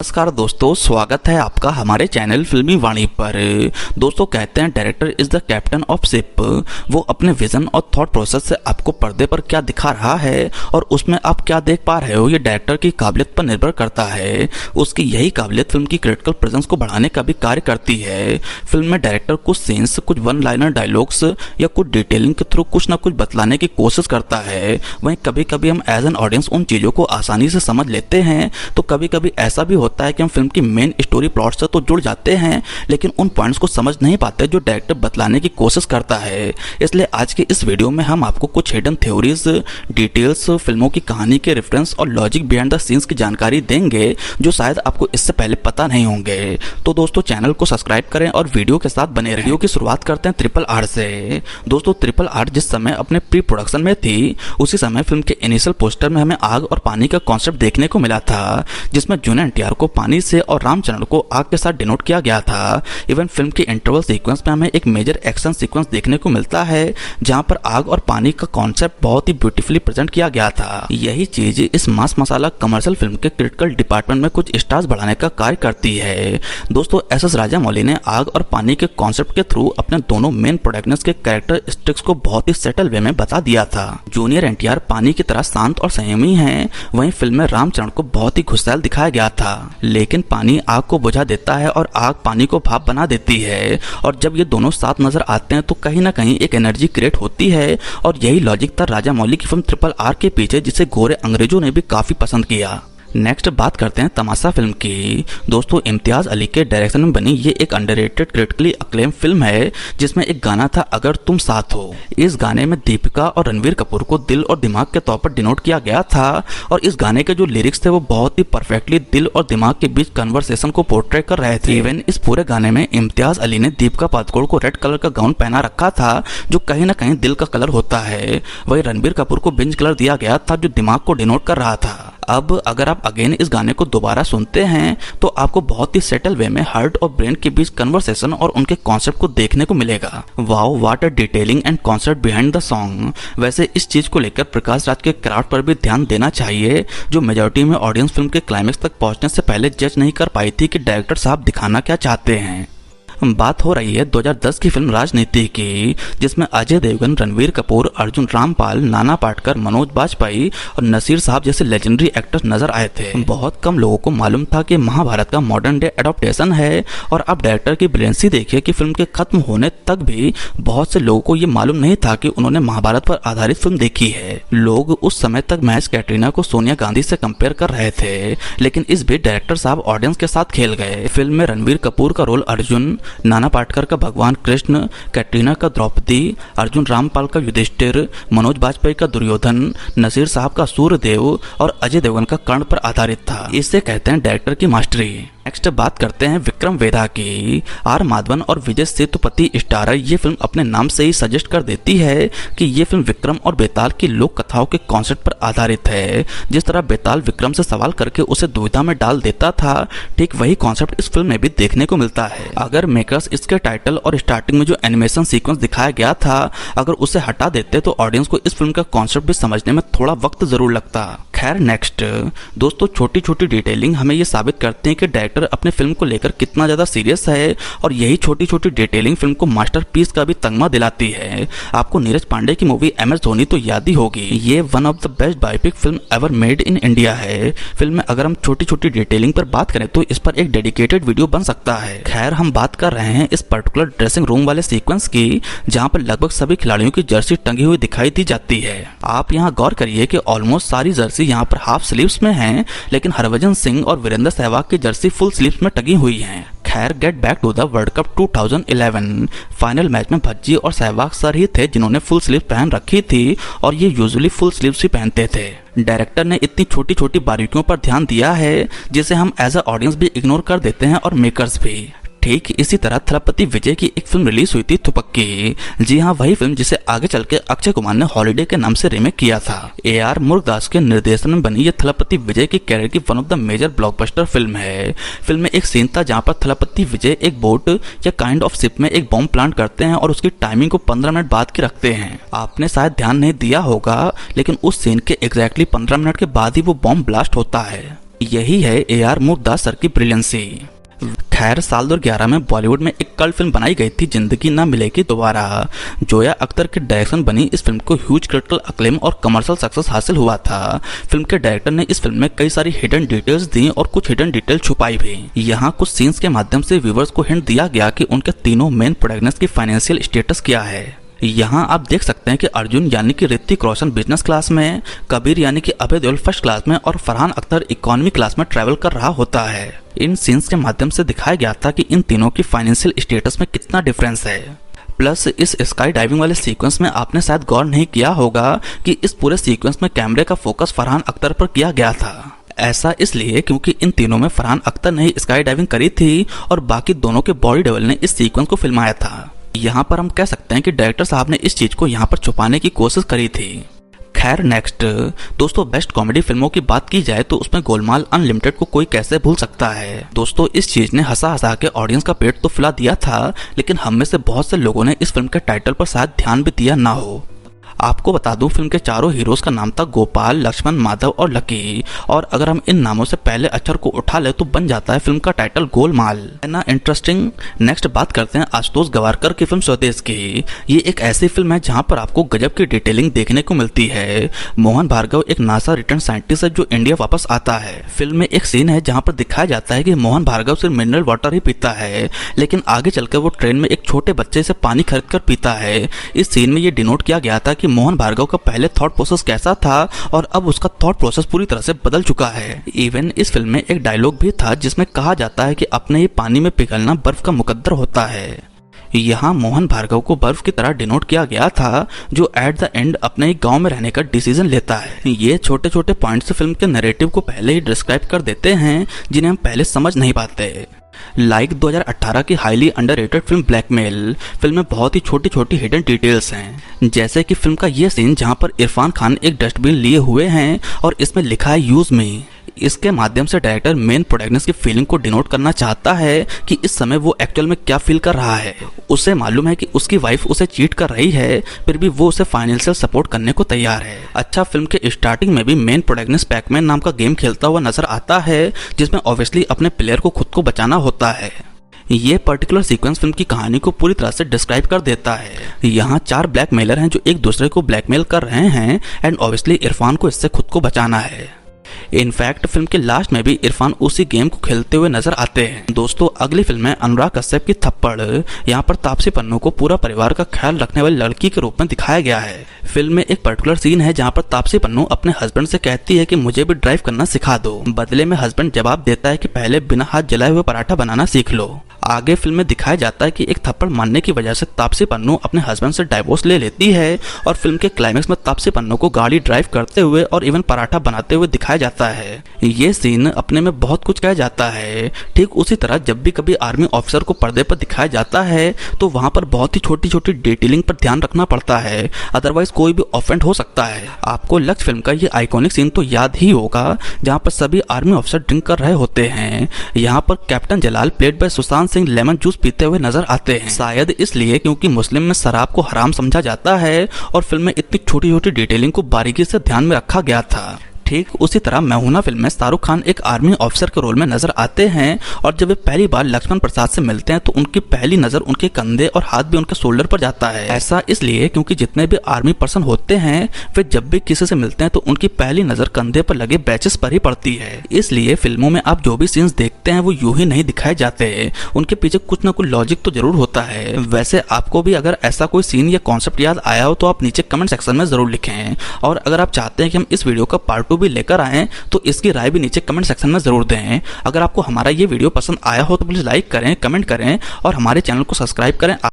नमस्कार दोस्तों, स्वागत है आपका हमारे चैनल फिल्मी वाणी पर। दोस्तों, कहते हैं director is the captain of ship. वो अपने विजन और थॉट प्रोसेस से आपको पर्दे पर क्या दिखा रहा है और उसमें आप क्या देख पा रहे हो, ये डायरेक्टर की काबिलियत पर निर्भर करता है। उसकी यही काबिलियत फिल्म की क्रिटिकल प्रेजेंस को बढ़ाने का भी कार्य करती है। फिल्म में डायरेक्टर कुछ सीन्स, कुछ वन लाइनर डायलॉग्स या कुछ डिटेलिंग के थ्रू कुछ ना कुछ बतलाने की कोशिश करता है। वहीं कभी कभी हम एज एन ऑडियंस उन चीजों को आसानी से समझ लेते हैं, तो कभी कभी ऐसा भी होता है कि हम फिल्म की मेन स्टोरी प्लॉट से तो जुड़ जाते हैं, लेकिन उन पॉइंट्स को समझ नहीं पाते जो डायरेक्टर बतलाने की कोशिश करता है। इसलिए आज के इस वीडियो में हम आपको कुछ हिडन थ्योरीज, डिटेल्स, फिल्मों की कहानी के रेफरेंस और लॉजिक बिहाइंड द सीन्स की जानकारी देंगे जो शायद आपको इससे पहले पता नहीं होंगे। तो दोस्तों, चैनल को सब्सक्राइब करें और वीडियो के साथ बने रहें। वीडियो की शुरुआत करते हैं RRR से। दोस्तों, RRR जिस समय अपने प्री प्रोडक्शन में थी, उसी समय फिल्म के इनिशियल पोस्टर में हमें आग और पानी का कॉन्सेप्ट देखने को मिला था, जिसमें जूनियर NTR को पानी से और रामचंद्र को आग के साथ डिनोट किया गया था। इवन फिल्म के इंटरवल सीक्वेंस में हमें एक मेजर एक्शन सीक्वेंस देखने को मिलता है, जहां पर आग और पानी का कॉन्सेप्ट बहुत ही ब्यूटीफुली प्रेजेंट किया गया था। यही चीज इस मास मसाला कमर्शियल फिल्म के क्रिटिकल डिपार्टमेंट में कुछ स्टार्स बढ़ाने का कार्य करती है। दोस्तों, SS राजामौली ने आग और पानी के कॉन्सेप्ट के थ्रू अपने दोनों मेन प्रोटैगनिस्ट के कैरेक्टरिस्टिक्स को बहुत ही सेटल वे में बता दिया था। जूनियर NTR पानी की तरह शांत और संयमी है, वहीं फिल्म में रामचंद्र को बहुत ही गुस्सैल दिखाया गया था, लेकिन पानी आग को बुझा देता है और आग पानी को भाप बना देती है। और जब ये दोनों साथ नजर आते हैं तो कहीं ना कहीं एक एनर्जी क्रिएट होती है, और यही लॉजिक था राजामौली की फिल्म RRR के पीछे, जिसे गोरे अंग्रेजों ने भी काफी पसंद किया। नेक्स्ट बात करते हैं तमाशा फिल्म की। दोस्तों, इम्तियाज अली के डायरेक्शन में बनी ये एक अंडररेटेड क्रिटिकली अक्लेम फिल्म है, जिसमें एक गाना था अगर तुम साथ हो। इस गाने में दीपिका और रणवीर कपूर को दिल और दिमाग के तौर पर डिनोट किया गया था, और इस गाने के जो लिरिक्स थे वो बहुत ही परफेक्टली दिल और दिमाग के बीच कन्वर्सेशन को पोर्ट्रे कर रहे थे। इवन इस पूरे गाने में इम्तियाज अली ने दीपिका पादुकोण को रेड कलर का गाउन पहना रखा था, जो कहीं ना कहीं दिल का कलर होता है। वही रणबीर कपूर को बिंज कलर दिया गया था, जो दिमाग को डिनोट कर रहा था। अब अगर आप अगेन इस गाने को दोबारा सुनते हैं तो आपको बहुत ही सेटल वे में हार्ट और ब्रेन के बीच कन्वर्सेशन और उनके कॉन्सेप्ट को देखने को मिलेगा। Wow, what a detailing and concept behind the song. वैसे इस चीज को लेकर प्रकाश राज के क्राफ्ट पर भी ध्यान देना चाहिए, जो मेजॉरिटी में ऑडियंस फिल्म के क्लाइमेक्स तक पहुंचने से पहले जज नहीं कर पाई थी कि डायरेक्टर साहब दिखाना क्या चाहते हैं। बात हो रही है 2010 की फिल्म राजनीति की, जिसमें अजय देवगन, रणवीर कपूर, अर्जुन रामपाल, नाना पाटेकर, मनोज बाजपेयी और नसीर साहब जैसे लेजेंडरी एक्टर्स नजर आए थे। बहुत कम लोगों को मालूम था कि महाभारत का मॉडर्न डे एडॉप्टेशन है, और अब डायरेक्टर की ब्रिलियंसी देखिए कि फिल्म के खत्म होने तक भी बहुत से लोगों को ये मालूम नहीं था कि उन्होंने महाभारत पर आधारित फिल्म देखी है। लोग उस समय तक महज कैटरीना को सोनिया गांधी से कंपेयर कर रहे थे, लेकिन इस बीच डायरेक्टर साहब ऑडियंस के साथ खेल गए। फिल्म में रणवीर कपूर का रोल अर्जुन, नाना पाटेकर का भगवान कृष्ण, कैटरीना का द्रौपदी, अर्जुन रामपाल का युधिष्ठिर, मनोज बाजपेयी का दुर्योधन, नसीर साहब का सूर्यदेव और अजय देवगन का कर्ण पर आधारित था। इससे कहते हैं डायरेक्टर की मास्टरी। नेक्स्ट बात करते हैं विक्रम वेदा की। R माधवन और विजय सेतुपति स्टारर ये फिल्म अपने नाम से ही सजेस्ट कर देती है कि ये फिल्म विक्रम और बेताल की लोक कथाओं के कॉन्सेप्ट पर आधारित है। जिस तरह बेताल विक्रम से सवाल करके उसे दुविधा में डाल देता था, ठीक वही कॉन्सेप्ट इस फिल्म में भी देखने को मिलता है। अगर मेकर्स इसके टाइटल और स्टार्टिंग में जो एनिमेशन सीक्वेंस दिखाया गया था, अगर उसे हटा देते तो ऑडियंस को इस फिल्म का कॉन्सेप्ट भी समझने में थोड़ा वक्त जरूर लगता। खैर, नेक्स्ट दोस्तों, छोटी छोटी डिटेलिंग हमें ये साबित करते हैं कि डायरेक्टर अपने फिल्म को लेकर कितना ज्यादा सीरियस है, और यही छोटी छोटी डिटेलिंग फिल्म को मास्टरपीस का भी तगमा दिलाती है। आपको नीरज पांडे की मूवी MS धोनी तो याद ही होगी। ये one of the best biopic film ever made in India है। फिल्म में अगर हम छोटी छोटी डिटेलिंग पर बात करें तो इस पर एक डेडिकेटेड वीडियो बन सकता है। खैर, हम बात कर रहे हैं इस पर्टिकुलर ड्रेसिंग रूम वाले सीक्वेंस की, जहाँ पर लगभग सभी खिलाड़ियों की जर्सी टंगी हुई दिखाई दी जाती है। आप यहाँ गौर करिए कि ऑलमोस्ट सारी जर्सी यहाँ पर हाफ स्लीव्स में हैं, लेकिन हरभजन सिंह और वीरेंद्र सहवाग की जर्सी फुल स्लीव्स में टंगी हुई हैं। खैर, get back to the world cup 2011। Final match में भज्जी और सहवाग सर ही थे जिन्होंने फुल स्लीव पहन रखी थी, और ये यूजुअली फुल स्लीव्स ही पहनते थे। डायरेक्टर ने इतनी छोटी छोटी बारीकियों पर ध्यान दिया है, जिसे हम एज अ ऑडियंस भी इग्नोर कर देते हैं, और मेकर्स भी। ठीक इसी तरह थलपति विजय की एक फिल्म रिलीज हुई थी थुपक्की। जी हाँ, वही फिल्म जिसे आगे चल के अक्षय कुमार ने हॉलीडे के नाम से रीमेक किया था। AR मुरुगदास के निर्देशन में बनी ये थलपति विजय की कैरियर की one of the major blockbuster film है। फिल्म में एक सीन था जहाँ पर थलपति विजय एक बोट या काइंड ऑफ शिप में एक बॉम्ब प्लांट करते हैं और उसकी टाइमिंग को 15 मिनट बाद की रखते हैं। आपने शायद ध्यान नहीं दिया होगा, लेकिन उस सीन के एग्जैक्टली 15 मिनट के बाद ही वो बॉम्ब ब्लास्ट होता है। यही है AR मुर्दास सर की ब्रिलियंसी। खैर साल 2011 में बॉलीवुड में एक कल्ट फिल्म बनाई गई थी जिंदगी ना मिलेगी दोबारा। जोया अख्तर के डायरेक्शन बनी इस फिल्म को ह्यूज क्रिटिकल अक्लेम और कमर्शियल सक्सेस हासिल हुआ था। फिल्म के डायरेक्टर ने इस फिल्म में कई सारी हिडन डिटेल्स दी और कुछ हिडन डिटेल छुपाई भी। यहाँ कुछ सीन्स के माध्यम से व्यूवर्स को हिंट दिया गया कि उनके तीनों मेन प्रोटैगनिस्ट की फाइनेंशियल स्टेटस क्या है। यहाँ आप देख सकते हैं कि अर्जुन यानी कि ऋतिक रोशन बिजनेस क्लास में, कबीर यानी कि अभय देओल फर्स्ट क्लास में और फरहान अख्तर इकोनॉमी क्लास में ट्रैवल कर रहा होता है। इन सीन्स के माध्यम से दिखाया गया था कि इन तीनों की फाइनेंशियल स्टेटस में कितना डिफरेंस है। प्लस इस स्काई डाइविंग वाले सीक्वेंस में आपने शायद गौर नहीं किया होगा कि इस पूरे सीक्वेंस में कैमरे का फोकस फरहान अख्तर पर किया गया था। ऐसा इसलिए क्योंकि इन तीनों में फरहान अख्तर ने ही स्काई डाइविंग करी थी और बाकी दोनों के बॉडी डबल ने इस सीक्वेंस को फिल्माया था। यहाँ पर हम कह सकते हैं कि डायरेक्टर साहब ने इस चीज को यहाँ पर छुपाने की कोशिश करी थी। खैर नेक्स्ट दोस्तों, बेस्ट कॉमेडी फिल्मों की बात की जाए तो उसमें गोलमाल अनलिमिटेड को कोई कैसे भूल सकता है। दोस्तों इस चीज ने हंसा हंसा के ऑडियंस का पेट तो फुला दिया था, लेकिन हम में से बहुत से लोगों ने इस फिल्म के टाइटल पर शायद ध्यान भी दिया ना हो। आपको बता दूं फिल्म के चारों हीरोज का नाम था गोपाल, लक्ष्मण, माधव और लकी, और अगर हम इन नामों से पहले अक्षर को उठा ले तो बन जाता है फिल्म का टाइटल गोलमाल। है ना इंटरेस्टिंग। नेक्स्ट बात करते हैं आशुतोष गवारकर की फिल्म स्वदेश की। ये एक ऐसी फिल्म है जहां पर आपको गजब की डिटेलिंग देखने को मिलती है। मोहन भार्गव एक नासा रिटर्न साइंटिस्ट है जो इंडिया वापस आता है। फिल्म में एक सीन है जहाँ पर दिखाया जाता है कि मोहन भार्गव सिर्फ मिनरल वाटर ही पीता है, लेकिन आगे चलकर वो ट्रेन में एक छोटे बच्चे से पानी खरीद कर पीता है। इस सीन में ये डिनोट किया गया था कि मोहन भार्गव का पहले थॉट प्रोसेस कैसा था और अब उसका थॉट प्रोसेस पूरी तरह से बदल चुका है। इवन इस फिल्म में एक डायलॉग भी था जिसमें कहा जाता है कि अपने ही पानी में पिघलना बर्फ का मुकद्दर होता है। यहाँ मोहन भार्गव को बर्फ की तरह डिनोट किया गया था जो एट द एंड अपने ही गांव में रहने का डिसीजन लेता है। ये छोटे छोटे पॉइंट्स फिल्म के नैरेटिव को पहले ही डिस्क्राइब कर देते हैं जिन्हें हम पहले समझ नहीं पाते। लाइक 2018 की highly underrated film blackmail. Film में बहुत ही छोटी छोटी हिडन डिटेल्स हैं, जैसे कि फिल्म का ये सीन जहां पर इरफान खान एक डस्टबिन लिए हुए हैं और इसमें लिखा है यूज मी। इसके माध्यम से डायरेक्टर मेन प्रोटैगनिस्ट की फीलिंग को डिनोट करना चाहता है कि इस समय वो एक्चुअल में क्या फील कर रहा है। उसे मालूम है कि उसकी वाइफ उसे चीट कर रही है, फिर भी वो उसे फाइनेंशियल सपोर्ट करने को तैयार है। अच्छा, फिल्म के स्टार्टिंग में भी मेन प्रोटैगनिस्ट पैकमैन नाम का गेम खेलता हुआ नजर आता है जिसमें ऑब्वियसली अपने प्लेयर को खुद को बचाना होता है। ये पर्टिकुलर सीक्वेंस फिल्म की कहानी को पूरी तरह से डिस्क्राइब कर देता है। यहाँ 4 ब्लैकमेलर हैं जो एक दूसरे को ब्लैकमेल कर रहे हैं एंड ऑब्वियसली इरफान को इससे खुद को बचाना है। इनफैक्ट फिल्म के लास्ट में भी इरफान उसी गेम को खेलते हुए नजर आते हैं। दोस्तों अगली फिल्म है अनुराग कश्यप की थप्पड़। यहाँ पर तापसी पन्नू को पूरा परिवार का ख्याल रखने वाली लड़की के रूप में दिखाया गया है। फिल्म में एक पर्टिकुलर सीन है जहाँ पर तापसी पन्नू अपने हस्बैंड से कहती है कि मुझे भी ड्राइव करना सिखा दो। बदले में हस्बैंड जवाब देता है कि पहले बिना हाथ जलाए हुए पराठा बनाना सीख लो। आगे फिल्म में दिखाया जाता है कि एक थप्पड़ मारने की वजह से तापसी पन्नू अपने हस्बैंड से डाइवोर्स ले लेती है और फिल्म के क्लाइमेक्स में तापसी पन्नू को गाड़ी ड्राइव करते हुए और इवन पराठा बनाते हुए दिखाया जाता है। ये सीन अपने में बहुत कुछ कहा जाता है। ठीक उसी तरह जब भी कभी आर्मी ऑफिसर को पर्दे पर दिखाया जाता है तो वहां पर बहुत ही छोटी छोटी डिटेलिंग पर ध्यान रखना पड़ता है, अदरवाइज कोई भी ऑफेंड हो सकता है। आपको लक्ष्य फिल्म का ये आइकॉनिक सीन तो याद ही होगा जहाँ पर सभी आर्मी ऑफिसर ड्रिंक कर रहे होते हैं। यहाँ पर captain Jalal played by Sushant Singh lemon juice पीते हुए नजर आते हैं, शायद इसलिए क्योंकि मुस्लिम में शराब को हराम समझा जाता है और फिल्म में इतनी छोटी छोटी डिटेलिंग को बारीकी से ध्यान में रखा गया था। ठीक उसी तरह मैं हूं ना फिल्म में शाहरुख खान एक आर्मी ऑफिसर के रोल में नजर आते हैं और जब वे पहली बार लक्ष्मण प्रसाद से मिलते हैं तो उनकी पहली नजर उनके कंधे और हाथ भी उनके शोल्डर पर जाता है। ऐसा इसलिए क्योंकि जितने भी आर्मी पर्सन होते हैं वे जब भी किसी से मिलते हैं तो उनकी पहली नजर कंधे पर लगे बैचेस पर ही पड़ती है। इसलिए फिल्मों में आप जो भी सीन्स देखते हैं वो यूं ही नहीं दिखाए जाते, उनके पीछे कुछ ना कुछ लॉजिक तो जरूर होता है। वैसे आपको भी अगर ऐसा कोई सीन या कॉन्सेप्ट याद आया हो तो आप नीचे कमेंट सेक्शन में जरूर लिखें, और अगर आप चाहते हैं कि हम इस वीडियो का पार्ट 2 भी लेकर आए तो इसकी राय भी नीचे कमेंट सेक्शन में जरूर दें। अगर आपको हमारा ये वीडियो पसंद आया हो तो प्लीज लाइक करें, कमेंट करें और हमारे चैनल को सब्सक्राइब करें।